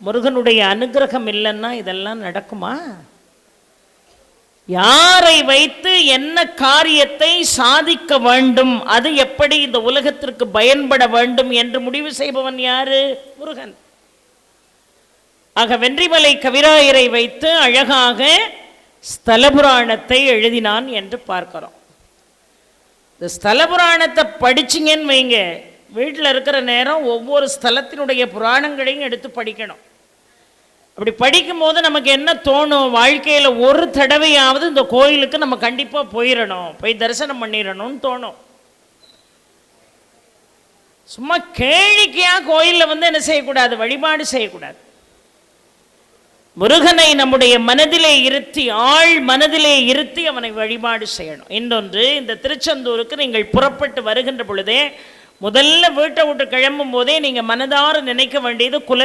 முருகனுடைய அனுகிரகம் இல்லைன்னா இதெல்லாம் நடக்குமா? யாரை வைத்து என்ன காரியத்தை சாதிக்க வேண்டும், அது எப்படி இந்த உலகத்திற்கு பயன்பட வேண்டும் என்று முடிவு செய்பவன் யாரு? முருகன். ஆக வென்றிமலை கவிராயரை வைத்து அழகாக ஸ்தலபுராணத்தை எழுதினான் என்று பார்க்கிறோம். இந்த ஸ்தலபுராணத்தை படிச்சிங்கன்னு வைங்க, வீட்டில் இருக்கிற நேரம் ஒவ்வொரு ஸ்தலத்தினுடைய புராணங்களையும் எடுத்து படிக்கணும். அப்படி படிக்கும்போது நமக்கு என்ன தோணும், வாழ்க்கையில் ஒரு தடவையாவது இந்த கோயிலுக்கு நம்ம கண்டிப்பாக போயிடணும், போய் தரிசனம் பண்ணிடணும்னு தோணும். சும்மா கேளிக்கையாக கோயிலில் என்ன செய்யக்கூடாது, வழிபாடு செய்யக்கூடாது. முருகனை நம்முடைய மனதிலே இருத்தி, ஆள் மனதிலே இருத்தி அவனை வழிபாடு செய்யணும். இன்னொன்று, இந்த திருச்செந்தூருக்கு நீங்கள் புறப்பட்டு வருகின்ற பொழுதே முதல்ல வீட்டை விட்டு கிளம்பும் போதே நீங்கள் மனதார நினைக்க வேண்டியது குல